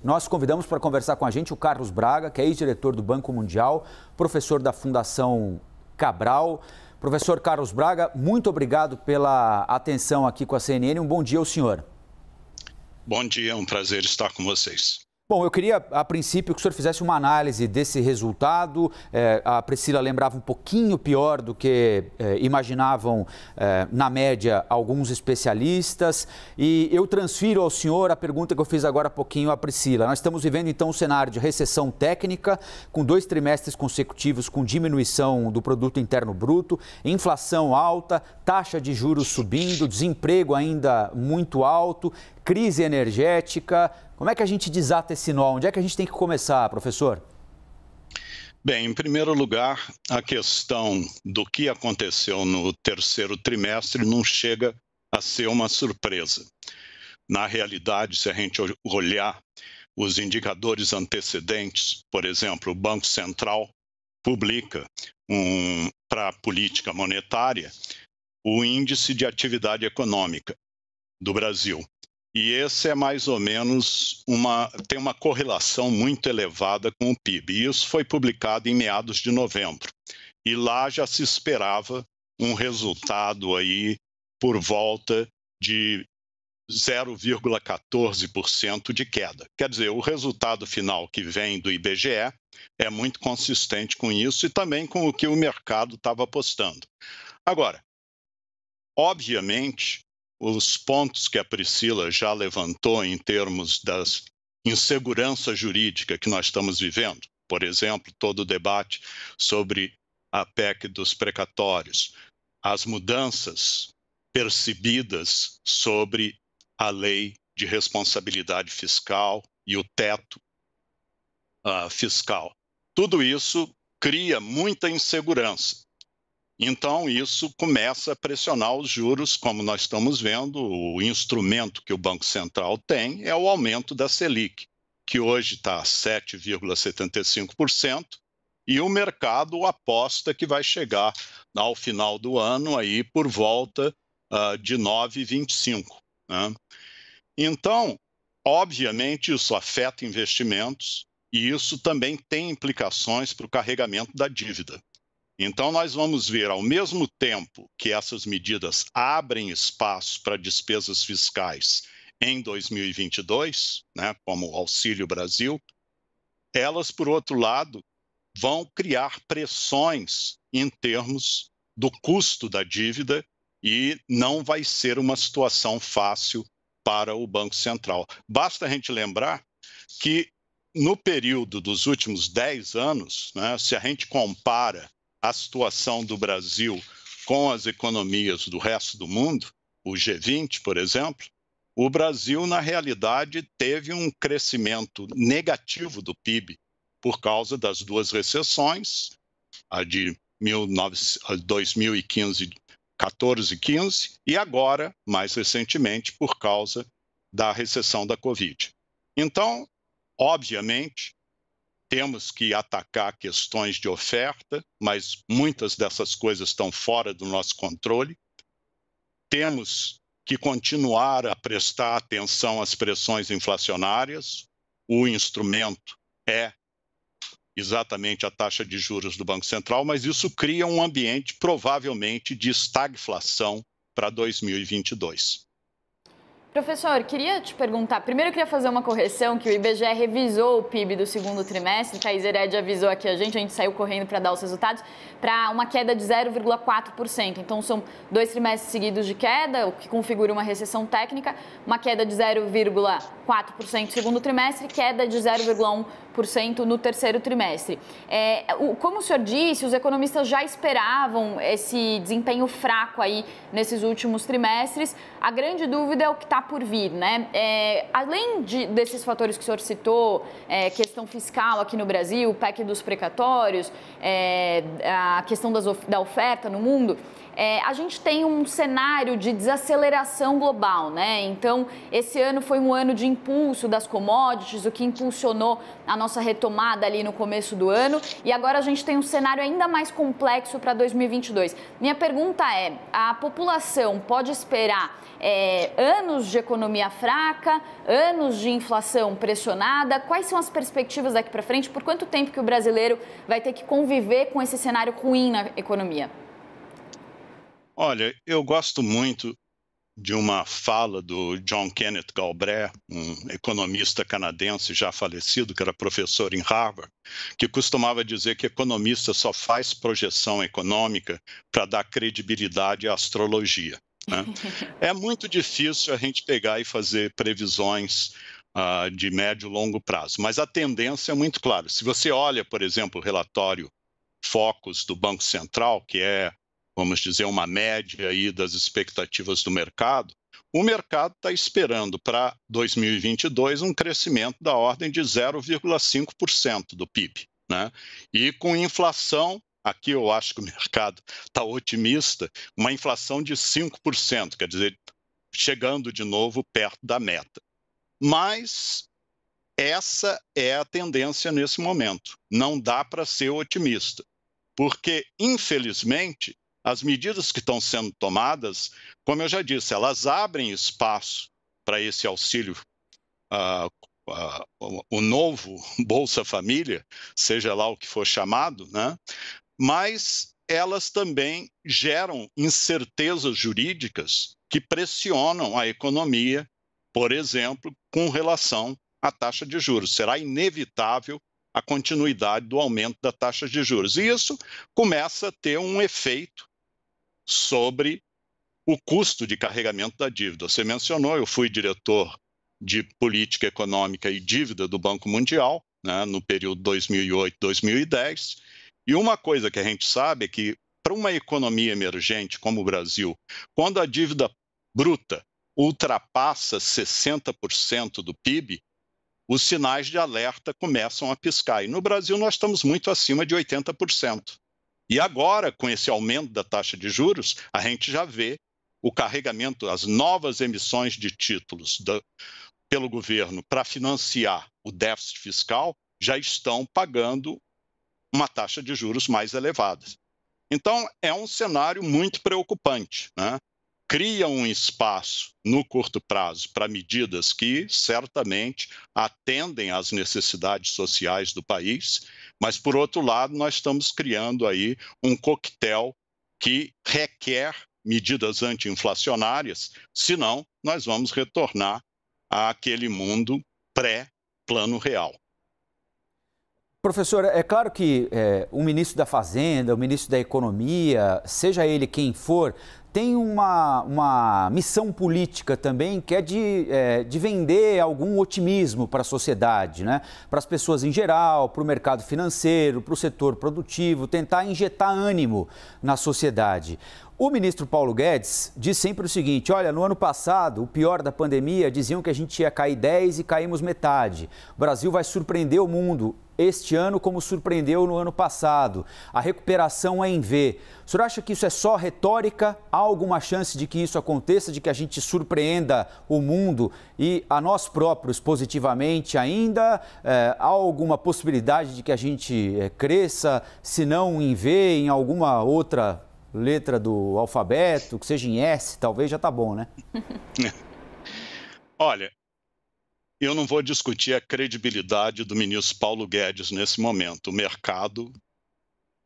nós convidamos para conversar com a gente o Carlos Braga, que é ex-diretor do Banco Mundial, professor da Fundação Cabral. Professor Carlos Braga, muito obrigado pela atenção aqui com a CNN. Um bom dia ao senhor. Bom dia, é um prazer estar com vocês. Bom, eu queria, a princípio, que o senhor fizesse uma análise desse resultado. A Priscila lembrava um pouquinho pior do que imaginavam, na média, alguns especialistas. E eu transfiro ao senhor a pergunta que eu fiz agora há pouquinho à Priscila. Nós estamos vivendo, então, um cenário de recessão técnica, com 2 trimestres consecutivos com diminuição do produto interno bruto, inflação alta, taxa de juros subindo, desemprego ainda muito alto, crise energética. Como é que a gente desata esse nó? Onde é que a gente tem que começar, professor? Bem, em primeiro lugar, a questão do que aconteceu no terceiro trimestre não chega a ser uma surpresa. Na realidade, se a gente olhar os indicadores antecedentes, por exemplo, o Banco Central publica para a política monetária o índice de atividade econômica do Brasil. E esse é mais ou menos tem uma correlação muito elevada com o PIB. E isso foi publicado em meados de novembro. E lá já se esperava um resultado aí por volta de 0,14% de queda. Quer dizer, o resultado final que vem do IBGE é muito consistente com isso e também com o que o mercado estava apostando. Agora, obviamente, os pontos que a Priscila já levantou em termos da insegurança jurídica que nós estamos vivendo, por exemplo, todo o debate sobre a PEC dos precatórios, as mudanças percebidas sobre a lei de responsabilidade fiscal e o teto fiscal. Tudo isso cria muita insegurança. Então, isso começa a pressionar os juros, como nós estamos vendo. O instrumento que o Banco Central tem é o aumento da Selic, que hoje está a 7,75%, e o mercado aposta que vai chegar ao final do ano aí por volta de 9,25%. Né? Então, obviamente, isso afeta investimentos e isso também tem implicações para o carregamento da dívida. Então, nós vamos ver, ao mesmo tempo que essas medidas abrem espaço para despesas fiscais em 2022, né, como o Auxílio Brasil, elas, por outro lado, vão criar pressões em termos do custo da dívida e não vai ser uma situação fácil para o Banco Central. Basta a gente lembrar que, no período dos últimos 10 anos, né, se a gente compara a situação do Brasil com as economias do resto do mundo, o G20, por exemplo, o Brasil, na realidade, teve um crescimento negativo do PIB por causa das 2 recessões, a de 2015, 14 e 15, e agora, mais recentemente, por causa da recessão da Covid. Então, obviamente, temos que atacar questões de oferta, mas muitas dessas coisas estão fora do nosso controle. Temos que continuar a prestar atenção às pressões inflacionárias. O instrumento é exatamente a taxa de juros do Banco Central, mas isso cria um ambiente, provavelmente, de estagflação para 2022. Professor, queria te perguntar, primeiro eu queria fazer uma correção, que o IBGE revisou o PIB do segundo trimestre, Thaís Herédia avisou aqui a gente saiu correndo para dar os resultados, para uma queda de 0,4%. Então são 2 trimestres seguidos de queda, o que configura uma recessão técnica, uma queda de 0,4% no segundo trimestre, queda de 0,1% no terceiro trimestre. Como o senhor disse, os economistas já esperavam esse desempenho fraco aí nesses últimos trimestres. A grande dúvida é o que está por vir, né? Além desses fatores que o senhor citou, questão fiscal aqui no Brasil, PEC dos precatórios, a questão da oferta no mundo, a gente tem um cenário de desaceleração global, né? Então, esse ano foi um ano de impulso das commodities, o que impulsionou a nossa retomada ali no começo do ano, e agora a gente tem um cenário ainda mais complexo para 2022. Minha pergunta é, a população pode esperar anos de economia fraca, anos de inflação pressionada? Quais são as perspectivas daqui para frente? Por quanto tempo que o brasileiro vai ter que conviver com esse cenário ruim na economia? Olha, eu gosto muito de uma fala do John Kenneth Galbraith, um economista canadense já falecido, que era professor em Harvard, que costumava dizer que economista só faz projeção econômica para dar credibilidade à astrologia, né? É muito difícil a gente pegar e fazer previsões de médio e longo prazo, mas a tendência é muito clara. Se você olha, por exemplo, o relatório Focus do Banco Central, que é, vamos dizer, uma média aí das expectativas do mercado, o mercado está esperando para 2022 um crescimento da ordem de 0,5% do PIB, né? E com inflação, aqui eu acho que o mercado está otimista, uma inflação de 5%, quer dizer, chegando de novo perto da meta. Mas essa é a tendência nesse momento. Não dá para ser otimista, porque, infelizmente, as medidas que estão sendo tomadas, como eu já disse, elas abrem espaço para esse auxílio, o novo Bolsa Família, seja lá o que for chamado, né? Mas elas também geram incertezas jurídicas que pressionam a economia, por exemplo, com relação à taxa de juros. Será inevitável a continuidade do aumento da taxa de juros. E isso começa a ter um efeito sobre o custo de carregamento da dívida. Você mencionou, eu fui diretor de política econômica e dívida do Banco Mundial, né, no período 2008-2010, e uma coisa que a gente sabe é que, para uma economia emergente como o Brasil, quando a dívida bruta ultrapassa 60% do PIB, os sinais de alerta começam a piscar. E no Brasil nós estamos muito acima de 80%. E agora, com esse aumento da taxa de juros, a gente já vê o carregamento, as novas emissões de títulos pelo governo para financiar o déficit fiscal já estão pagando uma taxa de juros mais elevada. Então, é um cenário muito preocupante, né? Cria um espaço no curto prazo para medidas que certamente atendem às necessidades sociais do país, mas, por outro lado, nós estamos criando aí um coquetel que requer medidas anti-inflacionárias, senão nós vamos retornar àquele mundo pré-Plano Real. Professor, é claro que o ministro da Fazenda, o ministro da Economia, seja ele quem for, tem uma missão política também que é de vender algum otimismo para a sociedade, né? Para as pessoas em geral, para o mercado financeiro, para o setor produtivo, tentar injetar ânimo na sociedade. O ministro Paulo Guedes diz sempre o seguinte: olha, no ano passado, o pior da pandemia, diziam que a gente ia cair 10 e caímos metade. O Brasil vai surpreender o mundo este ano como surpreendeu no ano passado. A recuperação é em V. O senhor acha que isso é só retórica? Há alguma chance de que isso aconteça, de que a gente surpreenda o mundo e a nós próprios positivamente ainda? Há alguma possibilidade de que a gente cresça, se não em V, em alguma outra letra do alfabeto, que seja em S, talvez já tá bom, né? Olha, eu não vou discutir a credibilidade do ministro Paulo Guedes nesse momento. O mercado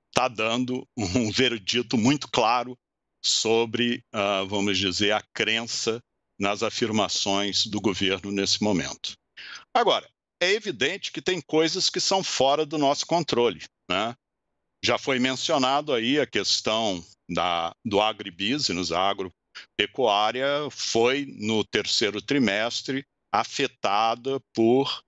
está dando um veredito muito claro sobre, vamos dizer, a crença nas afirmações do governo nesse momento. Agora, é evidente que tem coisas que são fora do nosso controle, né? Já foi mencionado aí a questão do agribusiness, a agropecuária foi no terceiro trimestre afetada por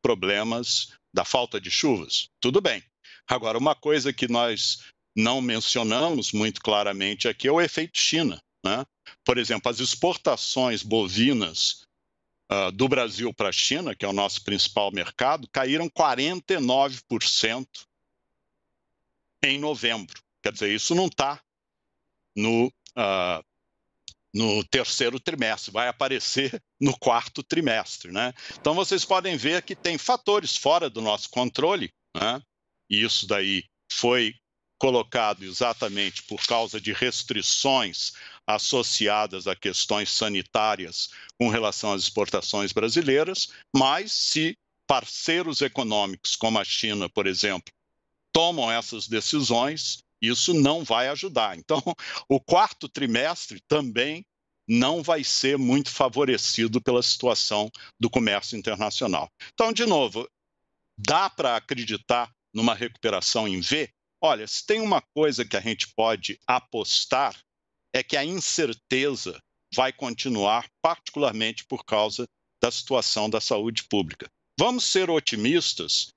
problemas da falta de chuvas. Tudo bem. Agora, uma coisa que nós não mencionamos muito claramente aqui é o efeito China, né? Por exemplo, as exportações bovinas do Brasil para a China, que é o nosso principal mercado, caíram 49% em novembro. Quer dizer, isso não está no terceiro trimestre, vai aparecer no quarto trimestre, né? Então, vocês podem ver que tem fatores fora do nosso controle, né? E isso daí foi colocado exatamente por causa de restrições associadas a questões sanitárias com relação às exportações brasileiras, mas se parceiros econômicos como a China, por exemplo, tomam essas decisões, isso não vai ajudar. Então, o quarto trimestre também não vai ser muito favorecido pela situação do comércio internacional. Então, de novo, dá para acreditar numa recuperação em V? Olha, se tem uma coisa que a gente pode apostar, é que a incerteza vai continuar, particularmente por causa da situação da saúde pública. Vamos ser otimistas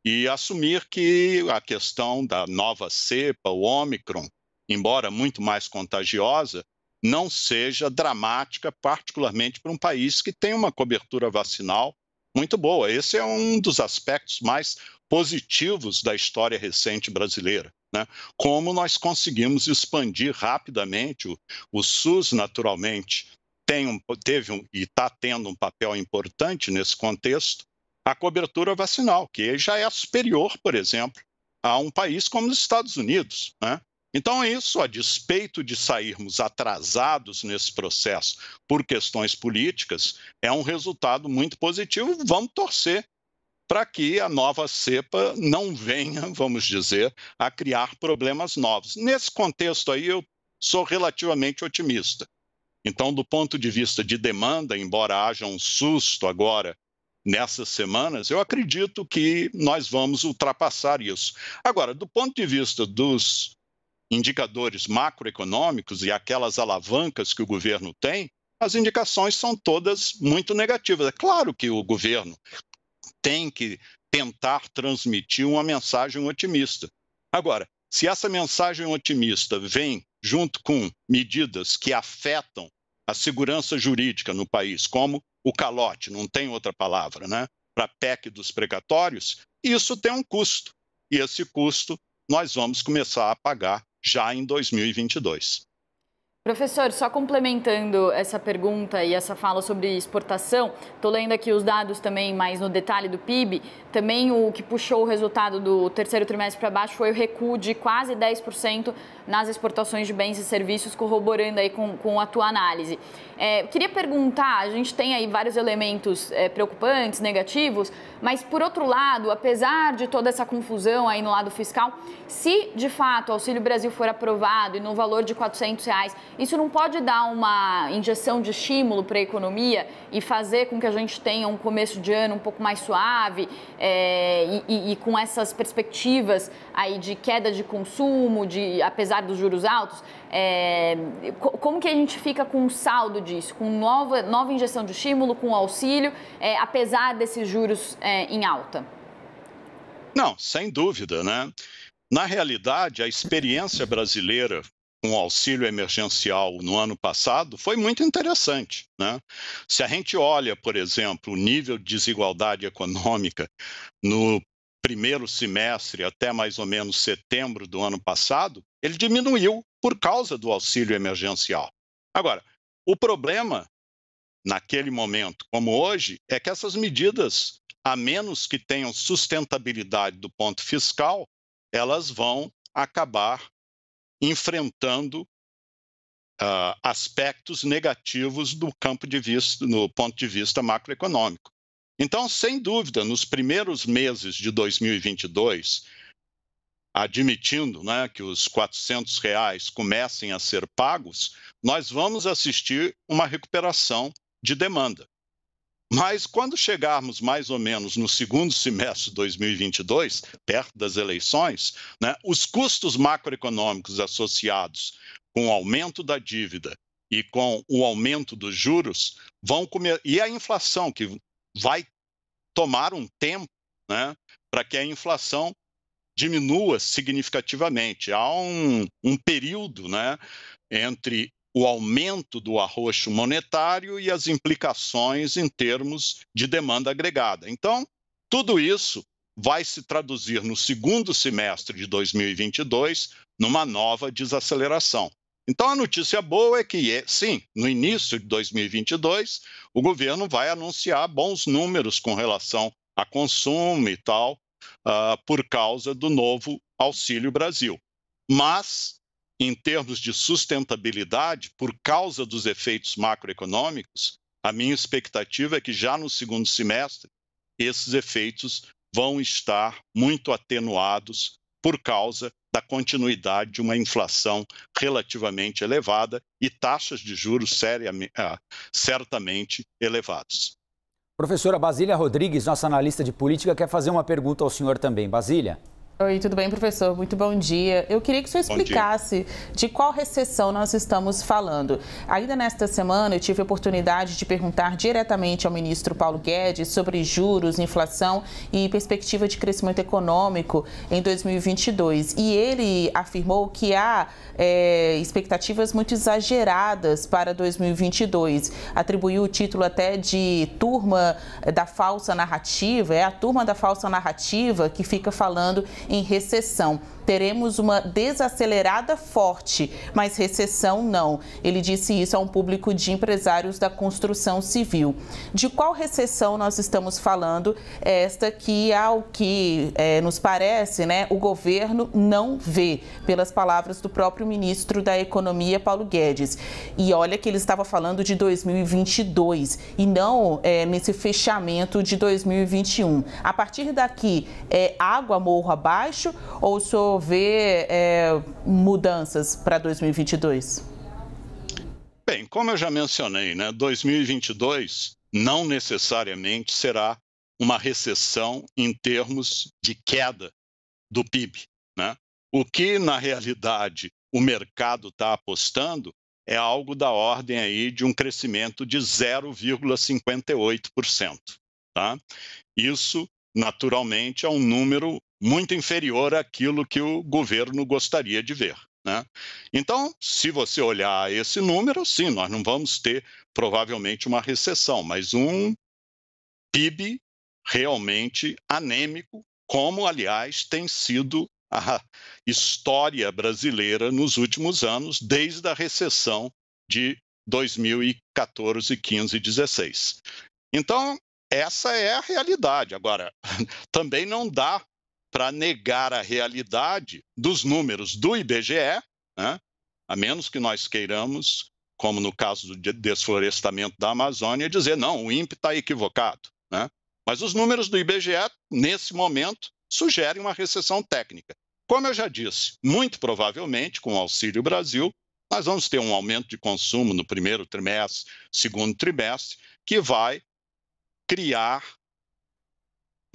e assumir que a questão da nova cepa, o Ômicron, embora muito mais contagiosa, não seja dramática, particularmente para um país que tem uma cobertura vacinal muito boa. Esse é um dos aspectos mais positivos da história recente brasileira, né? Como nós conseguimos expandir rapidamente, o SUS, naturalmente, teve e está tendo um papel importante nesse contexto, a cobertura vacinal, que já é superior, por exemplo, a um país como os Estados Unidos, né? Então, isso, a despeito de sairmos atrasados nesse processo por questões políticas, é um resultado muito positivo. Vamos torcer para que a nova cepa não venha, vamos dizer, a criar problemas novos. Nesse contexto aí, eu sou relativamente otimista. Então, do ponto de vista de demanda, embora haja um susto agora nessas semanas, eu acredito que nós vamos ultrapassar isso. Agora, do ponto de vista dos indicadores macroeconômicos e aquelas alavancas que o governo tem, as indicações são todas muito negativas. É claro que o governo tem que tentar transmitir uma mensagem otimista. Agora, se essa mensagem otimista vem junto com medidas que afetam a segurança jurídica no país, como o calote, não tem outra palavra, né? Para a PEC dos precatórios, isso tem um custo. E esse custo nós vamos começar a pagar já em 2022. Professor, só complementando essa pergunta e essa fala sobre exportação, estou lendo aqui os dados também mais no detalhe do PIB, também o que puxou o resultado do terceiro trimestre para baixo foi o recuo de quase 10% nas exportações de bens e serviços, corroborando aí com a tua análise. Queria perguntar, a gente tem aí vários elementos preocupantes, negativos, mas por outro lado, apesar de toda essa confusão aí no lado fiscal, se de fato o Auxílio Brasil for aprovado e no valor de R$400, isso não pode dar uma injeção de estímulo para a economia e fazer com que a gente tenha um começo de ano um pouco mais suave e com essas perspectivas aí de queda de consumo, apesar dos juros altos? Como que a gente fica com o saldo disso, com nova injeção de estímulo, com auxílio, apesar desses juros em alta? Não, sem dúvida, né? Na realidade, a experiência brasileira com o auxílio emergencial no ano passado foi muito interessante, né? Se a gente olha, por exemplo, o nível de desigualdade econômica no primeiro semestre até mais ou menos setembro do ano passado, ele diminuiu por causa do auxílio emergencial. Agora, o problema naquele momento, como hoje, é que essas medidas, a menos que tenham sustentabilidade do ponto fiscal, elas vão acabar enfrentando aspectos negativos do campo de vista, no ponto de vista macroeconômico. Então, sem dúvida, nos primeiros meses de 2022, admitindo, né, que os R$400 comecem a ser pagos, nós vamos assistir uma recuperação de demanda. Mas quando chegarmos mais ou menos no segundo semestre de 2022, perto das eleições, né, os custos macroeconômicos associados com o aumento da dívida e com o aumento dos juros vão comer, e a inflação, que vai tomar um tempo, né, para que a inflação diminua significativamente. Há um período, né, entre o aumento do arroxo monetário e as implicações em termos de demanda agregada. Então, tudo isso vai se traduzir no segundo semestre de 2022 numa nova desaceleração. Então, a notícia boa é que, sim, no início de 2022, o governo vai anunciar bons números com relação a consumo e tal, por causa do novo Auxílio Brasil. Mas, em termos de sustentabilidade, por causa dos efeitos macroeconômicos, a minha expectativa é que já no segundo semestre, esses efeitos vão estar muito atenuados por causa da continuidade de uma inflação relativamente elevada e taxas de juros certamente elevadas. Professora Basília Rodrigues, nossa analista de política, quer fazer uma pergunta ao senhor também. Basília? Oi, tudo bem, professor? Muito bom dia. Eu queria que o senhor explicasse de qual recessão nós estamos falando. Ainda nesta semana, eu tive a oportunidade de perguntar diretamente ao ministro Paulo Guedes sobre juros, inflação e perspectiva de crescimento econômico em 2022. E ele afirmou que há expectativas muito exageradas para 2022. Atribuiu o título até de turma da falsa narrativa. É a turma da falsa narrativa que fica falando em recessão. Teremos uma desacelerada forte, mas recessão não. Ele disse isso a um público de empresários da construção civil. De qual recessão nós estamos falando? Esta que, ao que nos parece, né, o governo não vê, pelas palavras do próprio ministro da Economia, Paulo Guedes. E olha que ele estava falando de 2022 e não nesse fechamento de 2021. A partir daqui, água morro abaixo ou o senhor vê mudanças para 2022? Bem, como eu já mencionei, né, 2022 não necessariamente será uma recessão em termos de queda do PIB, né? O que, na realidade, o mercado está apostando é algo da ordem aí de um crescimento de 0,58%, tá? Isso, naturalmente, é um número muito inferior àquilo que o governo gostaria de ver, né? Então, se você olhar esse número, sim, nós não vamos ter provavelmente uma recessão, mas um PIB realmente anêmico, como, aliás, tem sido a história brasileira nos últimos anos, desde a recessão de 2014, 15 e 16. Então, essa é a realidade. Agora, também não dá para negar a realidade dos números do IBGE, né? A menos que nós queiramos, como no caso do desflorestamento da Amazônia, dizer, não, o INPE está equivocado, né? Mas os números do IBGE, nesse momento, sugerem uma recessão técnica. Como eu já disse, muito provavelmente, com o Auxílio Brasil, nós vamos ter um aumento de consumo no primeiro trimestre, segundo trimestre, que vai criar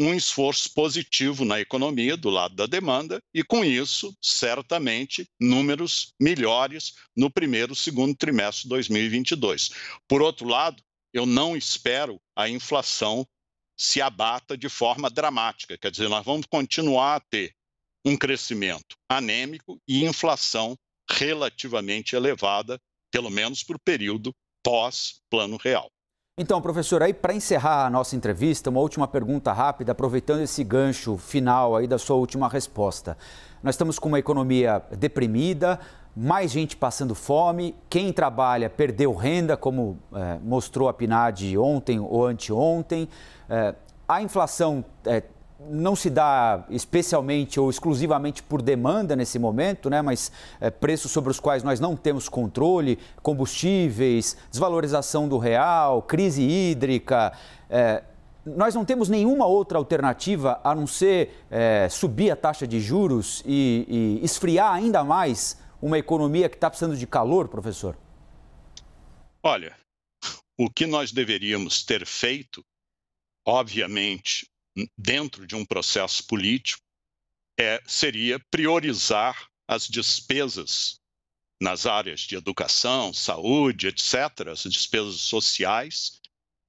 um esforço positivo na economia do lado da demanda e, com isso, certamente, números melhores no primeiro e segundo trimestre de 2022. Por outro lado, eu não espero a inflação se abata de forma dramática. Quer dizer, nós vamos continuar a ter um crescimento anêmico e inflação relativamente elevada, pelo menos por período pós-Plano Real. Então, professor, aí para encerrar a nossa entrevista, uma última pergunta rápida, aproveitando esse gancho final aí da sua última resposta. Nós estamos com uma economia deprimida, mais gente passando fome, quem trabalha perdeu renda, como mostrou a PNAD ontem ou anteontem. A inflação não se dá especialmente ou exclusivamente por demanda nesse momento, né? Mas preços sobre os quais nós não temos controle, combustíveis, desvalorização do real, crise hídrica. Nós não temos nenhuma outra alternativa a não ser subir a taxa de juros e esfriar ainda mais uma economia que está precisando de calor, professor? Olha, o que nós deveríamos ter feito, obviamente, dentro de um processo político, seria priorizar as despesas nas áreas de educação, saúde, etc., as despesas sociais,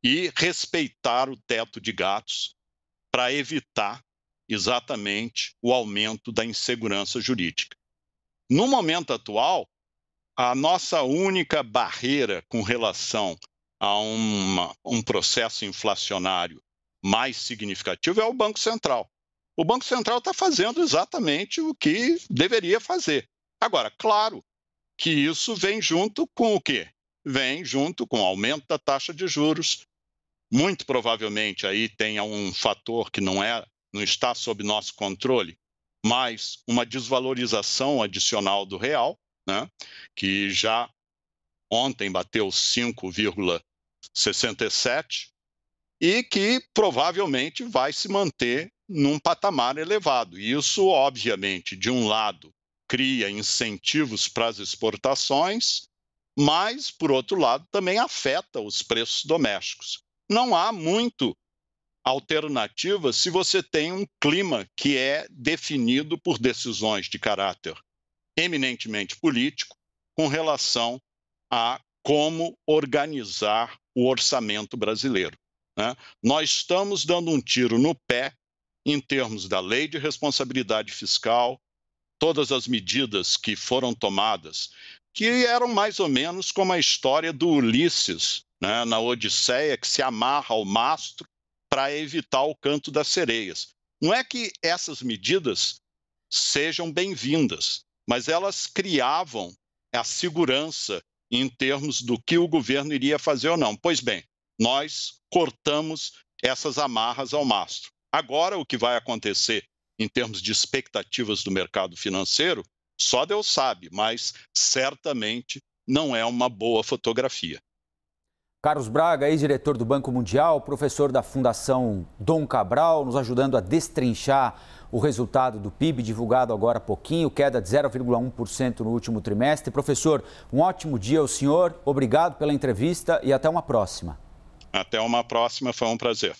e respeitar o teto de gastos para evitar exatamente o aumento da insegurança jurídica. No momento atual, a nossa única barreira com relação a um processo inflacionário mais significativo é o Banco Central. O Banco Central está fazendo exatamente o que deveria fazer. Agora, claro que isso vem junto com o quê? Vem junto com o aumento da taxa de juros. Muito provavelmente aí tenha um fator que não está sob nosso controle, mas uma desvalorização adicional do real, né, que já ontem bateu 5,67 e que provavelmente vai se manter num patamar elevado. Isso, obviamente, de um lado, cria incentivos para as exportações, mas, por outro lado, também afeta os preços domésticos. Não há muito alternativa se você tem um clima que é definido por decisões de caráter eminentemente político com relação a como organizar o orçamento brasileiro, né? Nós estamos dando um tiro no pé em termos da lei de responsabilidade fiscal, todas as medidas que foram tomadas, que eram mais ou menos como a história do Ulisses, né, na Odisseia, que se amarra ao mastro para evitar o canto das sereias. Não é que essas medidas sejam bem-vindas, mas elas criavam a segurança em termos do que o governo iria fazer ou não. Pois bem, nós cortamos essas amarras ao mastro. Agora, o que vai acontecer em termos de expectativas do mercado financeiro, só Deus sabe, mas certamente não é uma boa fotografia. Carlos Braga, ex-diretor do Banco Mundial, professor da Fundação Dom Cabral, nos ajudando a destrinchar o resultado do PIB, divulgado agora há pouquinho, queda de 0,1% no último trimestre. Professor, um ótimo dia ao senhor, obrigado pela entrevista e até uma próxima. Até uma próxima, foi um prazer.